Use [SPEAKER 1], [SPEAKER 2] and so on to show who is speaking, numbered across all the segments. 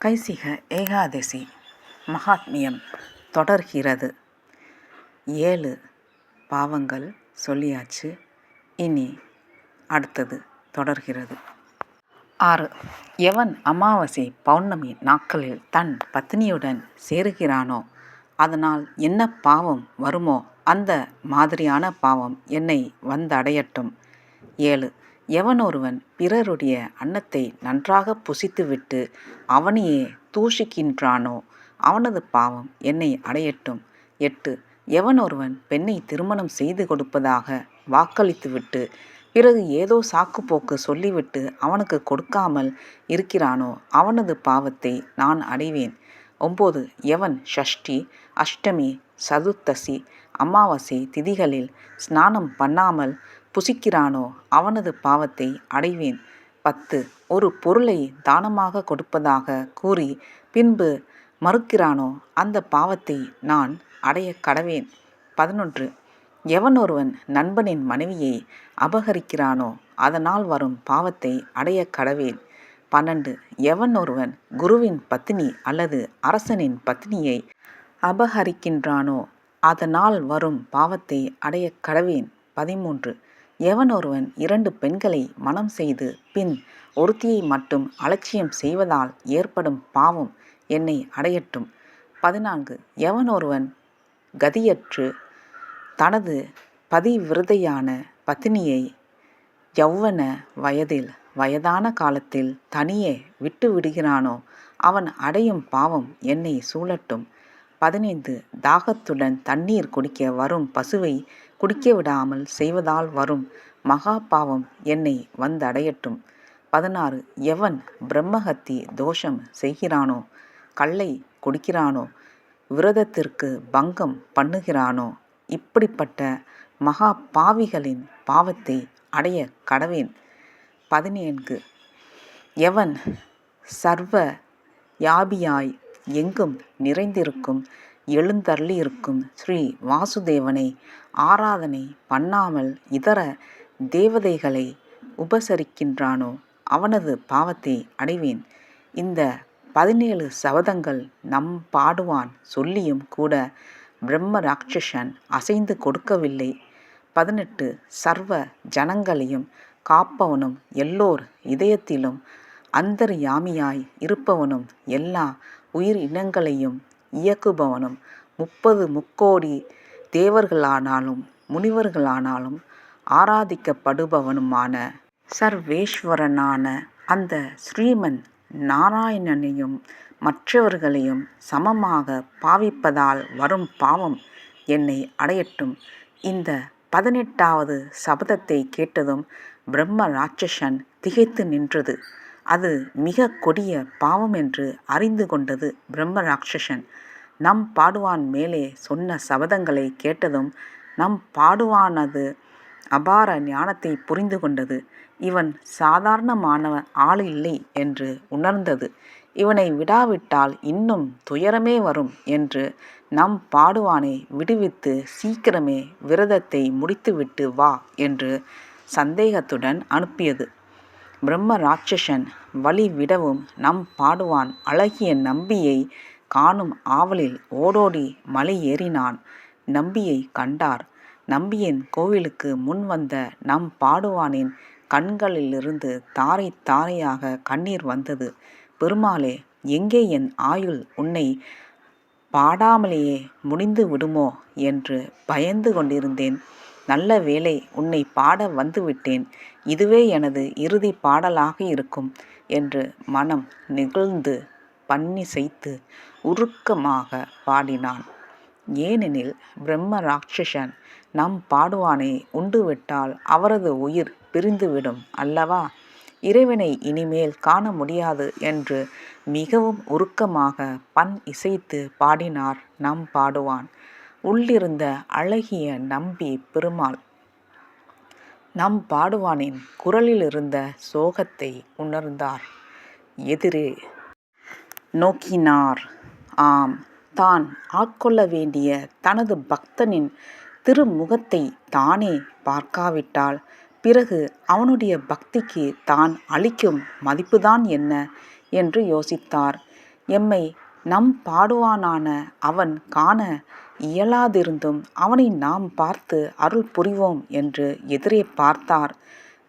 [SPEAKER 1] கைசிக ஏகாதசி மகாத்மியம் தொடர்கிறது. 7 பாவங்கள் சொல்லியாச்சு. இனி அடுத்தது தொடர்கிறது. 6. எவன் அமாவாசை பௌர்ணமி நாட்களில் தன் பத்தினியுடன் சேருகிறானோ அதனால் என்ன பாவம் வருமோ அந்த மாதிரியான பாவம் என்னை வந்தடையட்டும். 7. எவனொருவன் பிறருடைய அன்னத்தை நன்றாக புசித்துவிட்டு அவனையே தூஷிக்கின்றானோ அவனது பாவம் என்னை அடையட்டும். 8. எவனொருவன் பெண்ணை திருமணம் செய்து கொடுப்பதாக வாக்களித்துவிட்டு பிறகு ஏதோ சாக்குப்போக்கு சொல்லிவிட்டு அவனுக்கு கொடுக்காமல் இருக்கிறானோ அவனது பாவத்தை நான் அடைவேன். 9. எவன் ஷஷ்டி, அஷ்டமி, சதுர்த்தசி, அமாவாசை திதிகளில் ஸ்நானம் பண்ணாமல் புசிக்கிறானோ அவனது பாவத்தை அடைவேன். 10. ஒரு பொருளை தானமாக கொடுப்பதாக கூறி பின்பு மறுக்கிறானோ அந்த பாவத்தை நான் அடைய கடவேன். 11. எவனொருவன் நண்பனின் மனைவியை அபகரிக்கிறானோ அதனால் வரும் பாவத்தை அடைய கடவேன். 12. எவன் ஒருவன் குருவின் பத்தினி அல்லது அரசனின் பத்தினியை அபகரிக்கின்றானோ அதனால் வரும் பாவத்தை அடைய கடவேன். 13. எவனொருவன் 2 பெண்களை மணம் செய்து பின் ஒருத்தியை மட்டும் அலட்சியம் செய்வதால் ஏற்படும் பாவம் என்னை அடையட்டும். 14. எவனொருவன் கதியற்று தனது பதிவிரதையான பத்தினியை யௌவன வயதில் வயதான காலத்தில் தனியே விட்டு விடுகிறானோ அவன் அடையும் பாவம் என்னை சூழட்டும். 15. தாகத்துடன் தண்ணீர் குடிக்க வரும் பசுவை குடிக்க விடாமல் செய்வதால் வரும் மகா பாவம் என்னை வந்தடையட்டும். 16. எவன் பிரம்மஹத்தி தோஷம் செய்கிறானோ, கள்ளை குடிக்கிறானோ, விரதத்திற்கு பங்கம் பண்ணுகிறானோ இப்படிப்பட்ட மகா பாவிகளின் பாவத்தை அடைய கடவேன். 17. எவன் சர்வ யாபியாய் எங்கும் நிறைந்திருக்கும் எழுந்தருளியிருக்கும் ஸ்ரீ வாசுதேவனை ஆராதனை பண்ணாமல் இதர தேவதைகளை உபசரிக்கின்றானோ அவனது பாவத்தை அடைவேன். இந்த 17 சபதங்கள் நம் பாடுவான் சொல்லியும் கூட பிரம்ம ராட்சசன் அசைந்து கொடுக்கவில்லை. 18. சர்வ ஜனங்களையும் காப்பவனும் எல்லோர் இதயத்திலும் அந்தர்யாமியாய் இருப்பவனும் எல்லா உயிர் இனங்களையும் இயக்குபவனும் 30 முக்கோடி தேவர்களானாலும் முனிவர்களானாலும் ஆராதிக்கப்படுபவனுமான சர்வேஸ்வரனான அந்த ஸ்ரீமன் நாராயணனையும் மற்றவர்களையும் சமமாக பாவிப்பதால் வரும் பாவம் என்னை அடையட்டும். இந்த 18வது சபதத்தை கேட்டதும் பிரம்ம ராட்சசன் திகைத்து நின்றது. அது மிக கொடிய பாவம் என்று அறிந்து கொண்டது பிரம்ம ராட்சசன். நம் பாடுவான் மேலே சொன்ன சபதங்களை கேட்டதும் நம் பாடுவானது அபார ஞானத்தை புரிந்து கொண்டது. இவன் சாதாரணமான ஆள் இல்லை என்று உணர்ந்தது. இவனை விடாவிட்டால் இன்னும் துயரமே வரும் என்று நம் பாடுவானை விடுவித்து சீக்கிரமே விரதத்தை முடித்துவிட்டு வா என்று சந்தேகத்துடன் அனுப்பியது. பிரம்ம ராட்சசன் வழி விடவும் நம் பாடுவான் அழகிய நம்பியை காணும் ஆவலில் ஓடோடி மலை ஏறினான். நம்பியை கண்டார். நம்பியின் கோவிலுக்கு முன் வந்த நம் பாடுவானின் கண்களிலிருந்து தாரை தாரையாக கண்ணீர் வந்தது. பெருமாளே, எங்கே என் ஆயுள் உன்னை பாடாமலேயே முடிந்து விடுமோ என்று பயந்து கொண்டிருந்தேன். நல்ல வேளை உன்னை பாட வந்துவிட்டேன். இதுவே எனது இறுதி பாடலாக இருக்கும் என்று மனம் நெகிழ்ந்து பன்னிசைத்து உருக்கமாக பாடினான். ஏனெனில் பிரம்ம ராட்சசன் நம் பாடுவானை உண்டுவிட்டால் அவரது உயிர் பிரிந்துவிடும் அல்லவா? இறைவனை இனிமேல் காண முடியாது என்று மிகவும் உருக்கமாக பண் இசைத்து பாடினார் நம் பாடுவான். உள்ளிருந்த அழகிய நம்பி பெருமாள் நம் பாடுவானின் குரலிலிருந்த சோகத்தை உணர்ந்தார். எதிரே நோக்கினார். ஆம், தான் ஆட்கொள்ள வேண்டிய தனது பக்தனின் திருமுகத்தை தானே பார்க்காவிட்டால் பிறகு அவனுடைய பக்திக்கு தான் அளிக்கும் மதிப்புதான் என்ன என்று யோசித்தார். எம்மை நம் பாடுவானான அவன் காண இயலாதிருந்தும் அவனை நாம் பார்த்து அருள் புரிவோம் என்று எதிரே பார்த்தார்.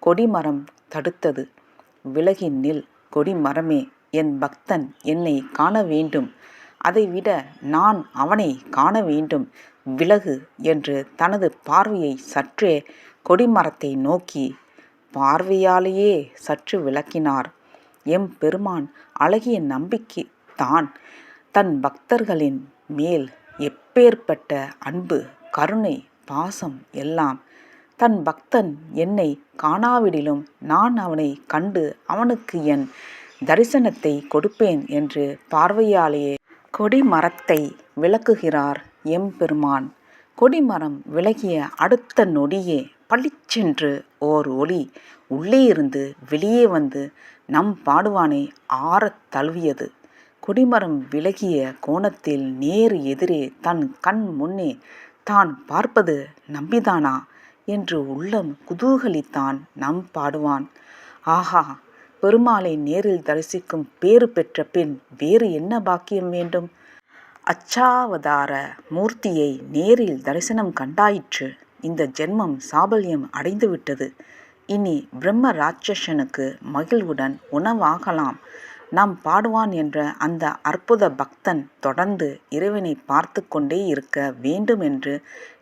[SPEAKER 1] கொடிமரம் தடுத்தது. விலகி நில் கொடிமரமே, என் பக்தன் என்னை காண வேண்டும், அதைவிட நான் அவனை காண வேண்டும், விலகு என்று தனது பார்வையை சற்றே கொடிமரத்தை நோக்கி பார்வையாலேயே சற்று விளக்கினார். எம்பெருமான் அழகிய நம்பிக்கை தான் தன் பக்தர்களின் மேல் எப்பேற்பட்ட அன்பு, கருணை, பாசம் எல்லாம். தன் பக்தன் என்னை காணாவிடிலும் நான் அவனை கண்டு அவனுக்கு என் தரிசனத்தை கொடுப்பேன் என்று பார்வையாலேயே கொடிமரத்தை விளக்குகிறார் எம்பெருமான். கொடிமரம் விலகிய அடுத்த நொடியே பளிச்சென்று ஓர் ஒளி உள்ளே இருந்து வெளியே வந்து நம் பாடுவானை ஆறத் தழுவியது. கொடிமரம் விலகிய கோணத்தில் நேர் எதிரே தன் கண் முன்னே தான் பார்ப்பது நம்பிதானா என்று உள்ளம் குதூகலித்தான் நம் பாடுவான். ஆஹா, பெருமாளை நேரில் தரிசிக்கும் பேறு பெற்ற பின் வேறு என்ன பாக்கியம் வேண்டும்? அச்சாவதார மூர்த்தியை நேரில் தரிசனம் கண்டாயிற்று. இந்த ஜென்மம் சாபல்யம் அடைந்துவிட்டது. இனி பிரம்ம ராட்சசனுக்கு மகிழ்வுடன் உணவாகலாம். நாம் பாடுவான் என்ற அந்த அற்புத பக்தன் தொடர்ந்து இறைவனை பார்த்து கொண்டே இருக்க வேண்டும் என்று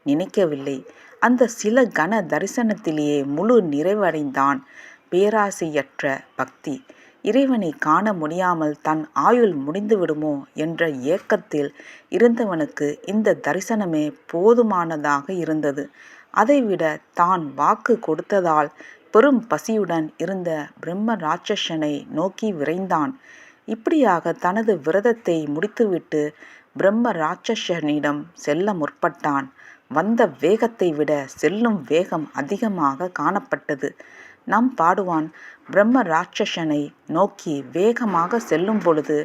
[SPEAKER 1] நினைக்கவில்லை. அந்த சில கண தரிசனத்திலேயே முழு நிறைவடைந்தான் பேராசையற்ற பக்தி. இறைவனை காண முடியாமல் தன் ஆயுள் முடிந்துவிடுமோ என்ற ஏக்கத்தில் இருந்தவனுக்கு இந்த தரிசனமே போதுமானதாக இருந்தது. அதைவிட தான் வாக்கு கொடுத்ததால் பெரும் பசியுடன் இருந்த பிரம்ம ராட்சசனை நோக்கி விரைந்தான். இப்படியாக தனது விரதத்தை முடித்துவிட்டு பிரம்ம ராட்சசனிடம் செல்ல முற்பட்டான். வந்த வேகத்தை விட செல்லும் வேகம் அதிகமாக காணப்பட்டது. நம் பாடுவான் பிரம்ம ராட்சசனை நோக்கி வேகமாக செல்லும் பொழுது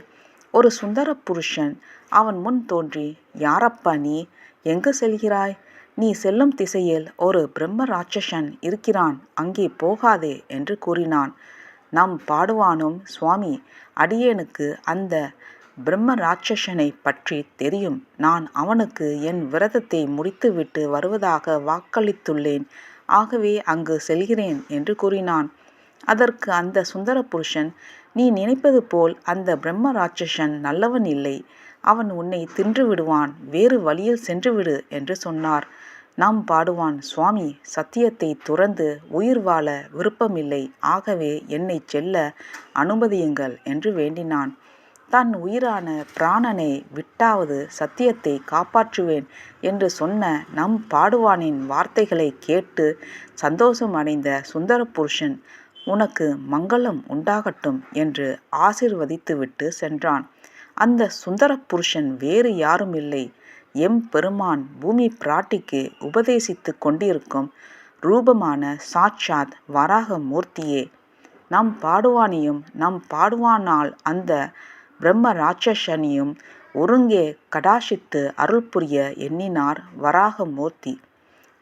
[SPEAKER 1] ஒரு சுந்தர புருஷன் அவன் முன் தோன்றி, யாரப்பா நீ? எங்கு செல்கிறாய்? நீ செல்லும் திசையில் ஒரு பிரம்ம ராட்சசன் இருக்கிறான், அங்கே போகாதே என்று கூறினான். நம் பாடுவானும், சுவாமி, அடியேனுக்கு அந்த பிரம்ம ராட்சசனை பற்றி தெரியும். நான் அவனுக்கு என் விரதத்தை முடித்துவிட்டு வருவதாக வாக்களித்துள்ளேன். ஆகவே அங்கு செல்கிறேன் என்று கூறினான். அதற்கு அந்த சுந்தர புருஷன், நீ நினைப்பது போல் அந்த பிரம்ம ராட்சசன் நல்லவன் இல்லை. அவன் உன்னை தின்று விடுவான். வேறு வழியில் சென்றுவிடு என்று சொன்னார். நாம் பாடுவான், சுவாமி, சத்தியத்தை துறந்து உயிர் வாழ விருப்பமில்லை. ஆகவே என்னை செல்ல அனுமதியுங்கள் என்று வேண்டினான். தன் உயிரான பிராணனை விட்டாவது சத்தியத்தை காப்பாற்றுவேன் என்று சொன்ன நம் பாடுவானின் வார்த்தைகளை கேட்டு சந்தோஷம் அடைந்த சுந்தர புருஷன், உனக்கு மங்களம் உண்டாகட்டும் என்று ஆசீர்வதித்துவிட்டு சென்றான். அந்த சுந்தர புருஷன் வேறு யாரும் இல்லை, எம்பெருமான் பூமி பிராட்டிக்கு உபதேசித்து கொண்டிருக்கும் ரூபமான சாட்சாத் வராக மூர்த்தியே. நம் பாடுவானையும் நம் பாடுவானால் அந்த பிரம்ம ராட்சசனையும் ஒருங்கே கடாசித்து அருள் புரிய எண்ணினார் வராகமூர்த்தி.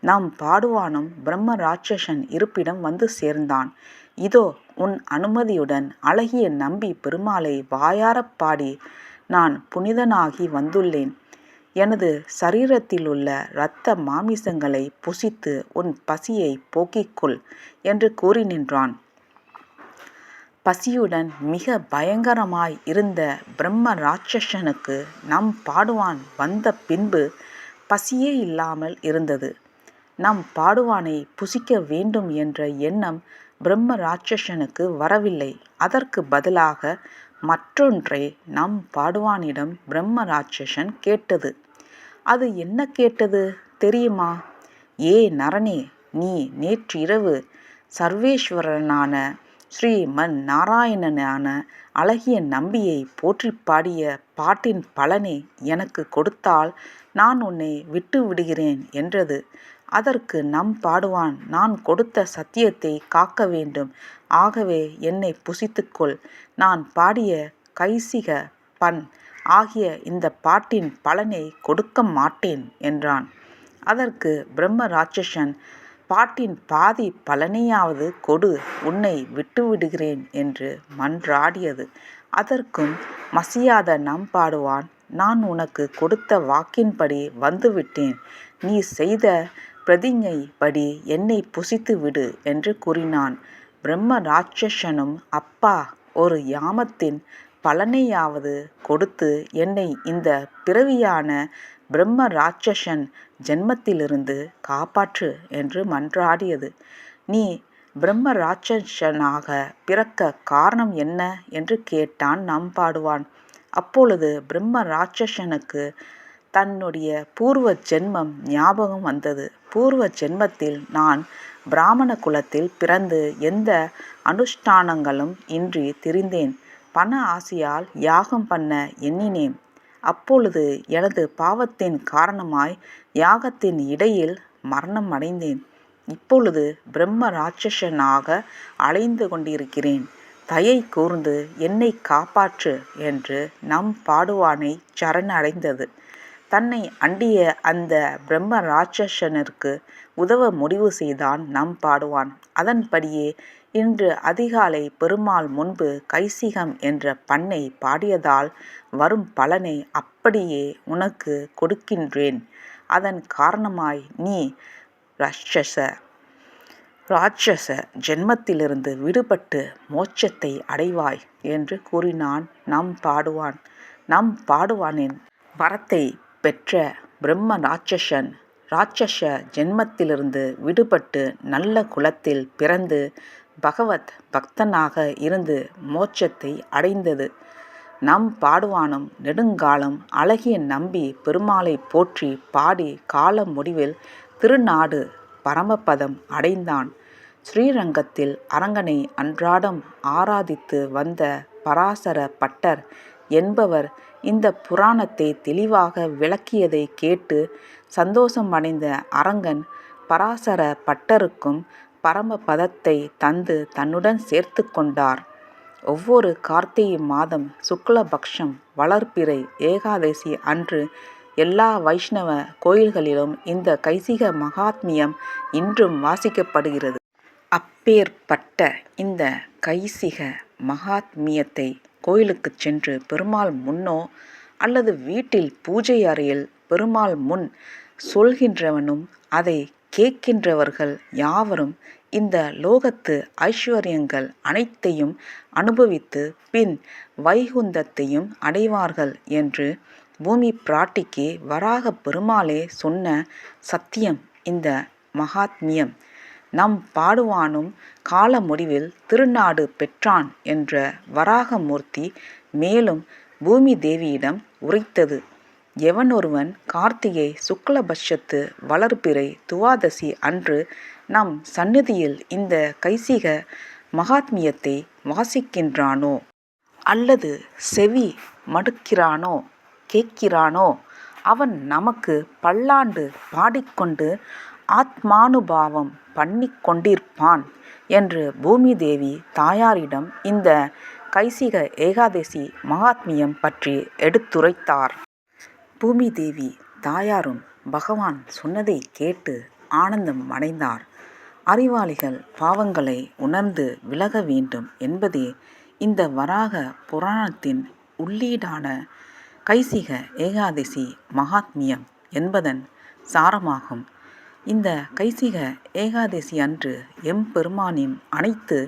[SPEAKER 1] நாம் பாடுவானும் பிரம்ம ராட்சசன் இருப்பிடம் வந்து சேர்ந்தான். இதோ உன் அனுமதியுடன் அழகிய நம்பி பெருமாளை வாயாரப் பாடி நான் புனிதனாகி வந்துள்ளேன். எனது சரீரத்திலுள்ள இரத்த மாமிசங்களை புசித்து உன் பசியை போக்கிக்கொள் என்று கூறி நின்றான். பசியுடன் மிக பயங்கரமாய் இருந்த பிரம்ம ராட்சசனுக்கு நம் பாடுவான் வந்த பின்பு பசியே இல்லாமல் இருந்தது. நம் பாடுவானை புசிக்க வேண்டும் என்ற எண்ணம் பிரம்ம ராட்சசனுக்கு வரவில்லை. அதற்கு பதிலாக மற்றொன்றை நம் பாடுவானிடம் பிரம்ம ராட்சசன் கேட்டது. அது என்ன கேட்டது தெரியுமா? ஏ நரனே, நீ நேற்றிரவு சர்வேஸ்வரனான ஸ்ரீமன் நாராயணனான அழகிய நம்பியை போற்றி பாடிய பாட்டின் பலனை எனக்கு கொடுத்தால் நான் உன்னை விட்டு விடுகிறேன் என்றது. அதற்கு நம் பாடுவான், நான் கொடுத்த சத்தியத்தை காக்க வேண்டும். ஆகவே என்னை புசித்துக்கொள். நான் பாடிய கைசிக பண் ஆகிய இந்த பாட்டின் பலனை கொடுக்க மாட்டேன் என்றான். அதற்கு பிரம்ம ராட்சசன், பாட்டின் பாதி பலனையாவது கொடு, உன்னை விட்டுவிடுகிறேன் என்று மன்றாடியது. அதற்கும் மசியாத நம் பாடுவான், நான் உனக்கு கொடுத்த வாக்கின்படி வந்துவிட்டேன். நீ செய்த பிரதிஞ்ஞைப்படி என்னை புசித்து விடு என்று கூறினான். பிரம்ம ராட்சசனும், அப்பா, ஒரு யாமத்தின் பலனையாவது கொடுத்து என்னை இந்த பிறவியான பிரம்ம ராட்சசன் ஜென்மத்திலிருந்து காப்பாற்று என்று மன்றாடியது. நீ பிரம்ம ராட்சசனாக பிறக்க காரணம் என்ன என்று கேட்டான் நம்பாடுவான். அப்பொழுது பிரம்ம ராட்சசனுக்கு தன்னுடைய பூர்வ ஜென்மம் ஞாபகம் வந்தது. பூர்வ ஜென்மத்தில் நான் பிராமண குலத்தில் பிறந்து எந்த அனுஷ்டானங்களும் இன்றி திரிந்தேன். பண ஆசையால் யாகம் பண்ண எண்ணினேன். அப்பொழுது எனது பாவத்தின் காரணமாய் யாகத்தின் இடையில் மரணம் அடைந்தேன். இப்பொழுது பிரம்ம ராட்சசனாக அலைந்து கொண்டிருக்கிறேன். தயை கூர்ந்து என்னை காப்பாற்று என்று நம் பாடுவானை சரணடைந்தது. தன்னை அண்டிய அந்த பிரம்ம ராட்சசனிற்கு உதவ முடிவு செய்தான் நம் பாடுவான். அதன்படியே இன்று அதிகாலை பெருமாள் முன்பு கைசிகம் என்ற பண்ணை பாடியதால் வரும் பலனை அப்படியே உனக்கு கொடுக்கின்றேன். அதன் காரணமாய் நீ ராட்சச ஜென்மத்திலிருந்து விடுபட்டு மோட்சத்தை அடைவாய் என்று கூறினான் நம் பாடுவான். நம் பாடுவானின் வரத்தை பெற்ற பிரம்ம ராட்சசன் ராட்சச ஜென்மத்திலிருந்து விடுபட்டு நல்ல குலத்தில் பிறந்து பகவத் பக்தனாக இருந்து மோட்சத்தை அடைந்தது. நம் பாடுவானும் நெடுங்காலம் அழகிய நம்பி பெருமாளை போற்றி பாடி கால முடிவில் திருநாடு பரமபதம் அடைந்தான். ஸ்ரீரங்கத்தில் அரங்கனை அன்றாடம் ஆராதித்து வந்த பராசர பட்டர் என்பவர் இந்த புராணத்தை தெளிவாக விளக்கியதை கேட்டு சந்தோஷம் அடைந்த அரங்கன் பராசர பட்டருக்கும் பரமபதத்தை தந்து தன்னுடன் சேர்த்து கொண்டார். ஒவ்வொரு கார்த்திகை மாதம் சுக்லபக்ஷம் வளர்பிறை ஏகாதசி அன்று எல்லா வைஷ்ணவ கோயில்களிலும் இந்த கைசிக மகாத்மியம் இன்றும் வாசிக்கப்படுகிறது. அப்பேற்பட்ட இந்த கைசிக மகாத்மியத்தை கோயிலுக்கு சென்று பெருமாள் முன்னோ அல்லது வீட்டில் பூஜை அறையில் பெருமாள் முன் சொல்கின்றவனும் அதை கேட்கின்றவர்கள் யாவரும் இந்த லோகத்து ஐஸ்வர்யங்கள் அனைத்தையும் அனுபவித்து பின் வைகுந்தத்தையும் அடைவார்கள் என்று பூமி பிராட்டிக்கு வராக பெருமாளே சொன்ன சத்தியம் இந்த மகாத்மியம். நம் பாடுவானும் கால முடிவில் திருநாடு பெற்றான் என்ற வராகமூர்த்தி மேலும் பூமி தேவியிடம் உரைத்தது. எவனொருவன் கார்த்திகை சுக்லபட்சத்து வளர்பிறை துவாதசி அன்று நம் சந்நிதியில் இந்த கைசிக மகாத்மியத்தை வாசிக்கின்றானோ அல்லது செவி மடுக்கிறானோ கேட்கிறானோ அவன் நமக்கு பல்லாண்டு பாடிக்கொண்டு ஆத்மானுபாவம் பண்ணிக்கொண்டிருப்பான் என்று பூமி தேவி தாயாரிடம் இந்த கைசிக ஏகாதசி மகாத்மியம் பற்றி எடுத்துரைத்தார். பூமி தேவி தாயாரும் பகவான் சொன்னதை கேட்டு ஆனந்தம் அடைந்தார். அறிவாளிகள் பாவங்களை உணர்ந்து விலக வேண்டும் என்பதே இந்த வராக புராணத்தின் உள்ளீடான கைசிக ஏகாதசி மகாத்மியம் என்பதன் சாரமாகும். இந்த கைசிக ஏகாதசி அன்று எம்பெருமானின் அனைத்து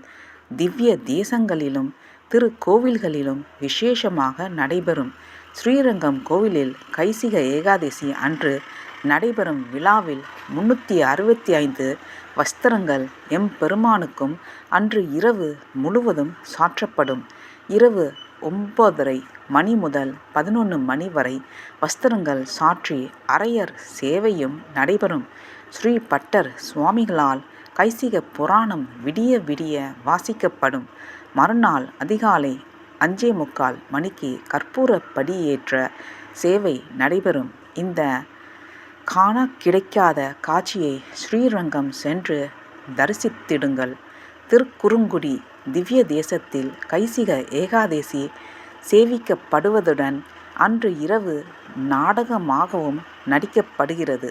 [SPEAKER 1] திவ்ய தேசங்களிலும் திருக்கோவில்களிலும் விசேஷமாக நடைபெறும். ஸ்ரீரங்கம் கோவிலில் கைசிக ஏகாதசி அன்று நடைபெறும் விழாவில் 365 வஸ்திரங்கள் எம்பெருமானுக்கும் அன்று இரவு முழுவதும் சாற்றப்படும். இரவு 9:30 மணி முதல் 11 மணி வரை வஸ்திரங்கள் சாற்றி அரையர் சேவையும் நடைபெறும். ஸ்ரீ பட்டர் சுவாமிகளால் கைசிக புராணம் விடிய விடிய வாசிக்கப்படும். மறுநாள் அதிகாலை 5:45 மணிக்கு கற்பூர படியேற்ற சேவை நடைபெறும். இந்த காண கிடைக்காத காட்சியை ஸ்ரீரங்கம் சென்று தரிசித்திடுங்கள். திருக்குறுங்குடி திவ்ய தேசத்தில் கைசிக ஏகாதசி சேவிக்கப்படுவதுடன் அன்று இரவு நாடகமாகவும் நடிக்கப்படுகிறது.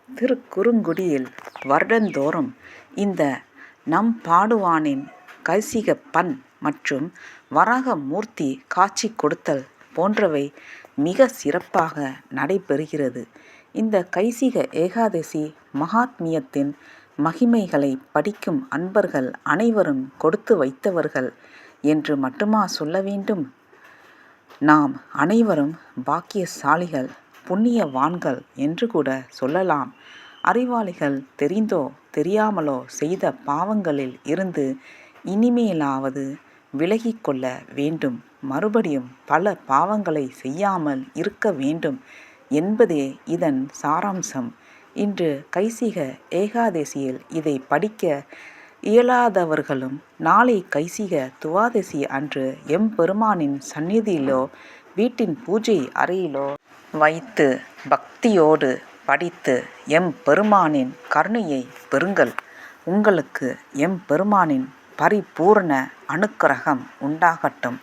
[SPEAKER 1] திருக்குறுங்குடியில் வருடந்தோறும் இந்த நம் பாடுவானின் கைசிக பண் மற்றும் வராக மூர்த்தி காட்சி கொடுத்தல் போன்றவை மிக சிறப்பாக நடைபெறுகிறது. இந்த கைசிக ஏகாதசி மகாத்மியத்தின் மகிமைகளை படிக்கும் அன்பர்கள் அனைவரும் கொடுத்து வைத்தவர்கள் என்று மட்டுமா சொல்ல வேண்டும்? நாம் அனைவரும் பாக்கியசாலிகள், புண்ணியவான்கள் என்று கூட சொல்லலாம். அறிவாளிகள் தெரிந்தோ தெரியாமலோ செய்த பாவங்களில் இருந்து இனிமேலாவது விலகிக் கொள்ள வேண்டும், மறுபடியும் பல பாவங்களை செய்யாமல் இருக்க வேண்டும் என்பதே இதன் சாராம்சம். இன்று கைசிக ஏகாதசியில் இதை படிக்க இயலாதவர்களும் நாளை கைசிக துவாதசி அன்று எம்பெருமானின் சந்நிதியிலோ வீட்டின் பூஜை அறையிலோ வைத்து பக்தியோடு படித்து எம்பெருமானின் கருணையை பெறுங்கள். உங்களுக்கு எம்பெருமானின் பரிபூரண அனுக்கிரகம் உண்டாகட்டும்.